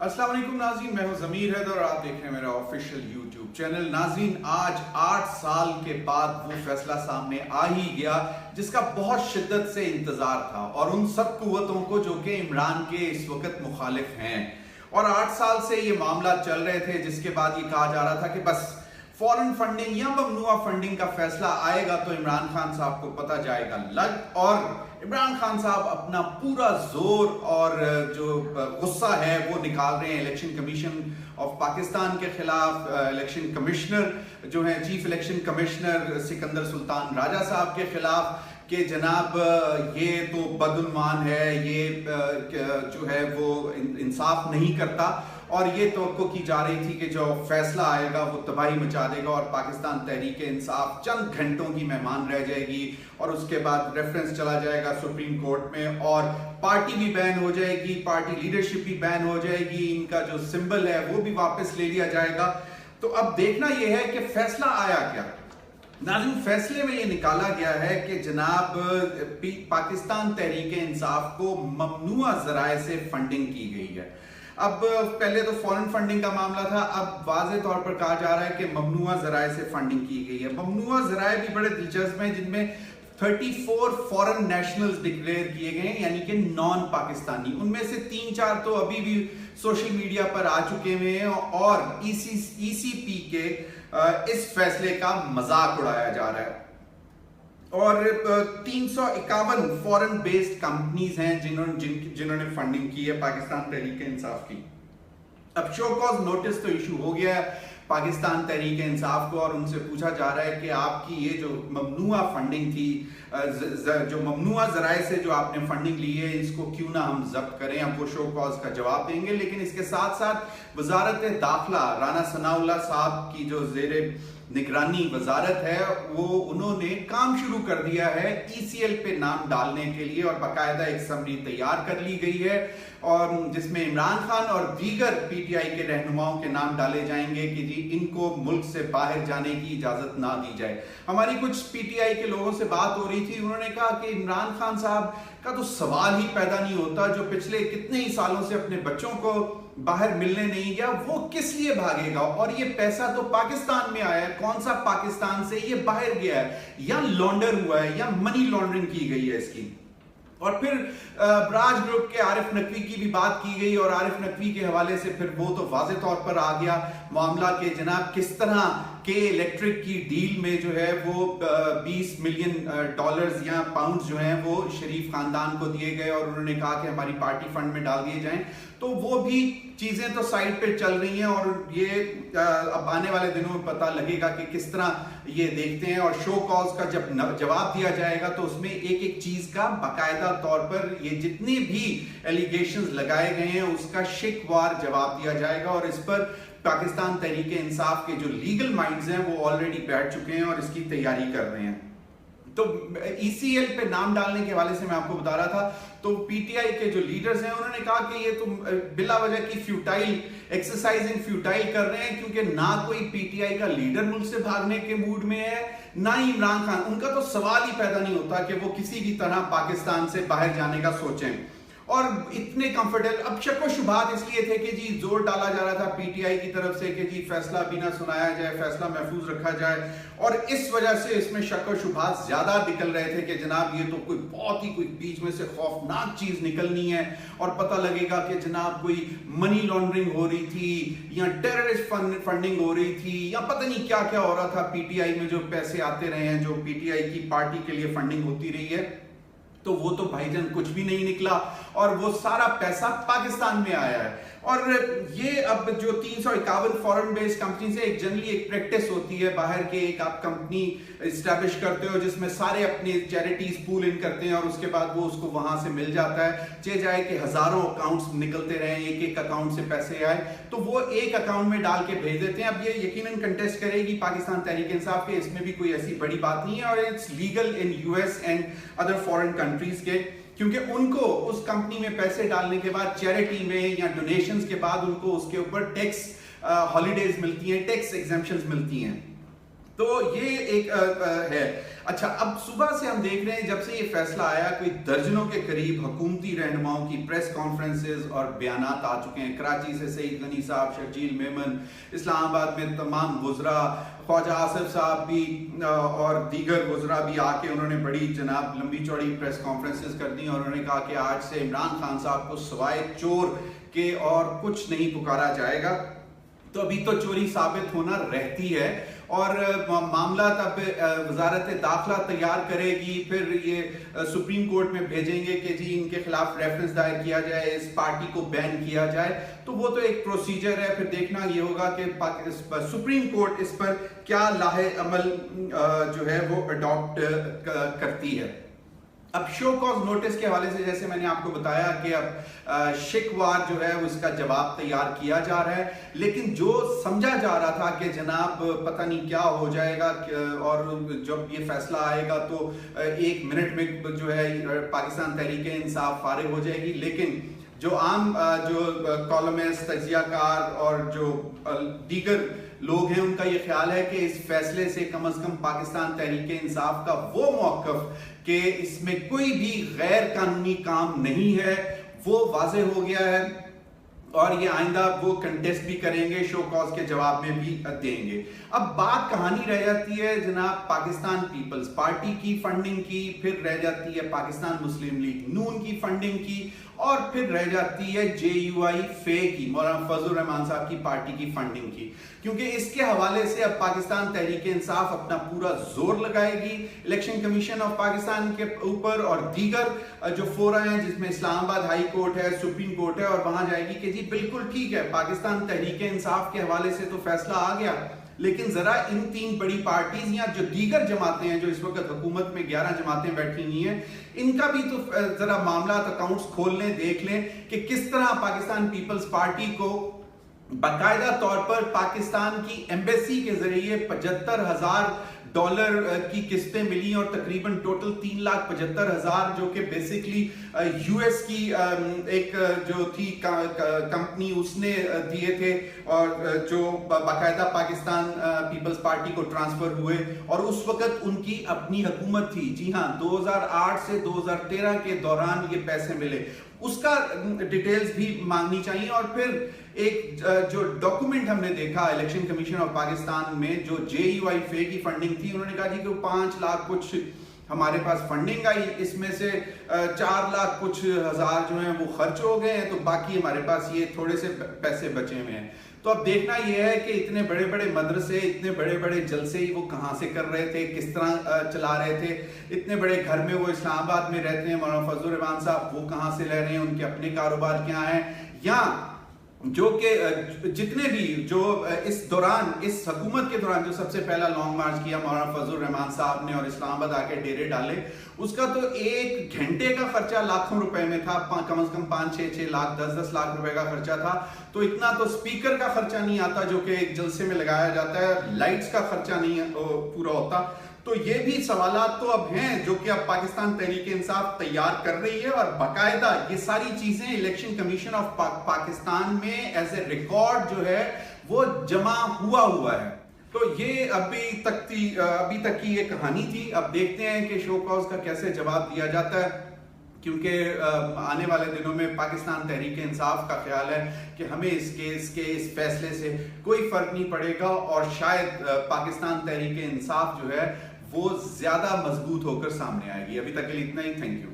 अस्सलाम वालेकुम नाज़रीन, मैं हूं ज़मीर हैदर और आप देख रहे हैं मेरा ऑफिशियल यूट्यूब चैनल। नाज़रीन, आज 8 साल के बाद वो फैसला सामने आ ही गया जिसका बहुत शिद्दत से इंतजार था, और उन सब कुव्वतों को जो कि इमरान के इस वक्त मुखालिफ हैं। और 8 साल से ये मामला चल रहे थे, जिसके बाद ये कहा जा रहा था कि बस फॉरेन फंडिंग या ममनुआ फंडिंग का फैसला आएगा तो इमरान खान साहब को पता जाएगा लग, और इमरान खान साहब अपना पूरा जोर और जो गुस्सा है वो निकाल रहे हैं इलेक्शन कमीशन ऑफ पाकिस्तान के खिलाफ। इलेक्शन कमिश्नर जो है, chief election commissioner Sikandar Sultan Raja साहब के खिलाफ कि जनाब ये तो बदउन्मान है, ये जो है वो इंसाफ नहीं करता, और ये तवक्को की जा रही थी कि जो फैसला आएगा वो तबाही मचा देगा और पाकिस्तान तहरीक इंसाफ चंद घंटों की मेहमान रह जाएगी, और उसके बाद रेफरेंस चला जाएगा सुप्रीम कोर्ट में और पार्टी भी बैन हो जाएगी, पार्टी लीडरशिप भी बैन हो जाएगी, इनका जो सिंबल है वो भी वापस ले लिया जाएगा। तो अब देखना यह है कि फैसला आया क्या। नाज़रीन, फैसले में ये निकाला गया है कि जनाब पाकिस्तान तहरीक इंसाफ को ममनुआ ज़राए से फंडिंग की गई है। अब पहले तो फॉरेन फंडिंग का मामला था, अब वाज़े तौर पर कहा जा रहा है कि ममनुआ ज़राए से फंडिंग की गई है। ममनुआ ज़राए भी बड़े दिलचस्प हैं, जिनमें 34 फॉरेन नेशनल्स डिक्लेयर किए गए हैं, यानी कि नॉन पाकिस्तानी। उनमें से 3-4 तो अभी भी सोशल मीडिया पर आ चुके हुए हैं, और ईसीपी के इस फैसले का मजाक उड़ाया जा रहा है। और 351 फॉरेन बेस्ड कंपनीज हैं जिन्होंने फंडिंग की है पाकिस्तान तहरीक इंसाफ की। अब शो कॉज नोटिस तो इशू हो गया है पाकिस्तान तहरीक इंसाफ को, और उनसे पूछा जा रहा है कि आपकी ये जो ममनुआ फंडिंग थी, जो ममनुआ ज़राए से जो आपने फंडिंग ली है, इसको क्यों ना हम जब्त करें। अब वो शो कॉज का जवाब देंगे, लेकिन इसके साथ साथ वजारत दाखिला राना सनाउल्लाह साहब की जो ज़ेरे निगरानी वजारत है, वो उन्होंने काम शुरू कर दिया है ECL पे नाम डालने के लिए, और बाकायदा एक समरी तैयार कर ली गई है, और जिसमें इमरान खान और दीगर PTI के रहनुमाओं के नाम डाले जाएंगे कि जी इनको मुल्क से बाहर जाने की इजाजत ना दी जाए। हमारी कुछ PTI के लोगों से बात हो रही थी, उन्होंने कहा कि इमरान खान साहब का तो सवाल ही पैदा नहीं होता, जो पिछले कितने ही सालों से अपने बच्चों को बाहर मिलने नहीं गया, वो किस लिए भागेगा, और ये पैसा तो पाकिस्तान में आया है, कौन सा पाकिस्तान से ये बाहर गया है, या लॉन्डर हुआ है, या मनी लॉन्ड्रिंग की गई है इसकी। और फिर ब्राज ग्रुप के आरिफ नकवी की भी बात की गई, और आरिफ नकवी के हवाले से फिर वो तो वाज़े तौर पर आ गया मामला के जनाब किस तरह के इलेक्ट्रिक की डील में जो है वो 20 मिलियन डॉलर्स या पाउंड्स जो हैं वो शरीफ खानदान को दिए गए, और उन्होंने कहा कि हमारी पार्टी फंड में डाल दिए जाएं। तो वो भी चीजें तो साइड पे चल रही हैं, और ये अब आने वाले दिनों में पता लगेगा कि किस तरह ये देखते हैं। और शो कॉज का जब जवाब दिया जाएगा तो उसमें एक एक चीज का बाकायदा तौर पर ये जितने भी एलिगेशंस लगाए गए हैं उसका शिकवार जवाब दिया जाएगा, और इस पर पाकिस्तान तहरीक इंसाफ के जो लीगल माइंड्स हैं वो ऑलरेडी बैठ चुके हैं और इसकी तैयारी कर रहे हैं। तो ECL पे नाम डालने के हवाले से मैं आपको बता रहा था, तो PTI के जो लीडर्स हैं उन्होंने कहा कि ये तो बिला वजह की फ्यूटाइल एक्सरसाइजिंग फ्यूटाइल कर रहे हैं, क्योंकि ना कोई PTI का लीडर मुल्क से भागने के मूड में है, ना ही इमरान खान। उनका तो सवाल ही पैदा नहीं होता कि वो किसी भी तरह पाकिस्तान से बाहर जाने का सोचें, और इतने कंफर्टेबल। अब शक व शुबात इसलिए थे कि जी जोर डाला जा रहा था PTI की तरफ से कि जी फैसला भी ना सुनाया जाए, फैसला महफूज रखा जाए, और इस वजह से इसमें शक व शुबात ज्यादा निकल रहे थे कि जनाब ये तो कोई बहुत ही कोई बीच में से खौफनाक चीज निकलनी है, और पता लगेगा कि जनाब कोई मनी लॉन्ड्रिंग हो रही थी, या टेररिस्ट फंडिंग हो रही थी, या पता नहीं क्या क्या हो रहा था PTI में, जो पैसे आते रहे हैं, जो PTI की पार्टी के लिए फंडिंग होती रही है। तो वो तो भाईजान कुछ भी नहीं निकला, और वो सारा पैसा पाकिस्तान में आया है। और ये अब जो 351 फॉरेन बेस्ड कंपनी से एक जनरली एक प्रैक्टिस होती है बाहर के, एक आप कंपनी इस्टेब्लिश करते हो जिसमें सारे अपने चैरिटीज पूल इन करते हैं, और उसके बाद वो उसको वहां से मिल जाता है, चाहे जाए कि हजारों अकाउंट्स निकलते रहे, एक एक अकाउंट से पैसे आए तो वो एक अकाउंट में डाल के भेज देते हैं। अब ये यकीनन कंटेस्ट करेगी पाकिस्तान तहरीक इंसाफ के, इसमें भी कोई ऐसी बड़ी बात नहीं है, और it's legal in US and other foreign countries के, क्योंकि उनको उस कंपनी में पैसे डालने के बाद चैरिटी में या डोनेशंस के बाद उनको उसके ऊपर टैक्स हॉलीडेज मिलती हैं, टैक्स एग्जेम्पशंस मिलती हैं। تو یہ ایک ہے. اچھا, اب صبح سے ہم دیکھ رہے ہیں جب سے یہ فیصلہ آیا کوئی درجنوں کے قریب حکومتی رہنماؤں کی پریس کانفرنسز اور بیانات آ چکے ہیں. کراچی سے سعید غنی صاحب, شرجیل میمن, اسلام آباد میں تمام وزراء, خواجہ آصف صاحب بھی اور دیگر وزراء بھی آ کے انہوں نے بڑی جناب لمبی چوڑی پریس کانفرنسز کر دی اور انہوں نے کہا کہ آج سے عمران خان صاحب کو سوائے چور کے اور کچھ نہیں پکارا جائے گا. تو ابھی تو چوری ثابت ہونا رہتی ہے اور معاملات اب وزارت داخلہ تیار کرے گی, پھر یہ سپریم کورٹ میں بھیجیں گے کہ جی ان کے خلاف ریفرنس دائر کیا جائے, اس پارٹی کو بین کیا جائے. تو وہ تو ایک پروسیجر ہے, پھر دیکھنا یہ ہوگا کہ سپریم کورٹ اس پر کیا لاہ عمل جو ہے وہ اڈاپٹ کرتی ہے. اب شو کاز نوٹس کے حوالے سے جیسے میں نے آپ کو بتایا کہ اب شکوار جو ہے اس کا جواب تیار کیا جا رہا ہے, لیکن جو سمجھا جا رہا تھا کہ جناب پتہ نہیں کیا ہو جائے گا اور جب یہ فیصلہ آئے گا تو 1 منٹ میں جو ہے پاکستان تحریک انصاف فارغ ہو جائے گی, لیکن جو عام جو کالمسٹ, تجزیہ کار اور جو دیگر لوگ ہیں ان کا یہ خیال ہے کہ اس فیصلے سے کم از کم پاکستان تحریک انصاف کا وہ موقف کہ اس میں کوئی بھی غیر قانونی کام نہیں ہے وہ واضح ہو گیا ہے اور یہ آئندہ وہ کنٹیسٹ بھی کریں گے, شو کاز کے جواب میں بھی دیں گے. اب بات کہانی رہ جاتی ہے جناب پاکستان پیپلز پارٹی کی فنڈنگ کی, پھر رہ جاتی ہے پاکستان مسلم لیگ نون کی فنڈنگ کی, اور پھر رہ جاتی ہے JUI فے کی, مولانا فضل الرحمان صاحب کی پارٹی کی فنڈنگ کی. کیونکہ اس کے حوالے سے اب پاکستان تحریک انصاف اپنا پورا زور لگائے گی الیکشن کمیشن آف پاکستان کے اوپر اور دیگر جو فورا ہیں جس میں اسلام آباد ہائی کورٹ ہے, سپریم کورٹ ہے, اور وہاں جائے گی کہ جی بالکل ٹھیک ہے پاکستان تحریک انصاف کے حوالے سے تو فیصلہ آ گیا, لیکن ذرا ان 3 بڑی پارٹیز یا جو دیگر جماعتیں ہیں جو اس وقت حکومت میں 11 جماعتیں بیٹھی ہوئی ہیں, ان کا بھی تو ذرا معاملات اکاؤنٹس کھول لیں, دیکھ لیں کہ کس طرح پاکستان پیپلز پارٹی کو باقاعدہ طور پر پاکستان کی ایمبیسی کے ذریعے $75,000 کی قسطیں ملی اور تقریباً ٹوٹل 3,75,000 جو کہ بیسکلی US کی ایک جو تھی کمپنی اس نے دیے تھے اور جو باقاعدہ پاکستان پیپلز پارٹی کو ٹرانسفر ہوئے, اور اس وقت ان کی اپنی حکومت تھی. جی ہاں, 2008 سے 2013 کے دوران یہ پیسے ملے, اس کا ڈیٹیلز بھی مانگنی چاہیے. اور پھر ایک جو ڈاکومنٹ ہم نے دیکھا الیکشن کمیشن آف پاکستان میں جو JUI فے کی فنڈنگ تھی, انہوں نے کہا جی کہ 5 لاکھ کچھ ہمارے پاس فنڈنگ آئی, اس میں سے 4 لاکھ کچھ ہزار جو ہیں وہ خرچ ہو گئے ہیں, تو باقی ہمارے پاس یہ تھوڑے سے پیسے بچے ہوئے ہیں. تو اب دیکھنا یہ ہے کہ اتنے بڑے بڑے مدرسے, اتنے بڑے بڑے جلسے وہ کہاں سے کر رہے تھے, کس طرح چلا رہے تھے, اتنے بڑے گھر میں وہ اسلام آباد میں رہتے ہیں مولانا فضل الرحمان صاحب, وہ کہاں سے لے رہے ہیں, ان کے اپنے کاروبار کیا ہیں, یا جو کہ جتنے بھی جو اس دوران اس حکومت کے دوران جو سب سے پہلا لانگ مارچ کیا مولانا فضل الرحمان صاحب نے اور اسلام آباد آ کے ڈیرے ڈالے, اس کا تو 1 گھنٹے کا خرچہ لاکھوں روپے میں تھا, کم از کم 5-6 لاکھ 10 لاکھ روپے کا خرچہ تھا. تو اتنا تو سپیکر کا خرچہ نہیں آتا جو کہ ایک جلسے میں لگایا جاتا ہے, لائٹس کا خرچہ نہیں پورا ہوتا. تو یہ بھی سوالات تو اب ہیں جو کہ اب پاکستان تحریک انصاف تیار کر رہی ہے, اور باقاعدہ یہ ساری چیزیں الیکشن کمیشن آف پاکستان میں ایز اے ریکارڈ جو ہے وہ جمع ہوا ہے. تو یہ ابھی تک کی یہ کہانی تھی. اب دیکھتے ہیں کہ شو کاز کا کیسے جواب دیا جاتا ہے, کیونکہ آنے والے دنوں میں پاکستان تحریک انصاف کا خیال ہے کہ ہمیں اس فیصلے سے کوئی فرق نہیں پڑے گا, اور شاید پاکستان تحریک انصاف جو ہے وہ زیادہ مضبوط ہو کر سامنے آئے گی. ابھی تک کے لیے اتنا ہی. Thank you.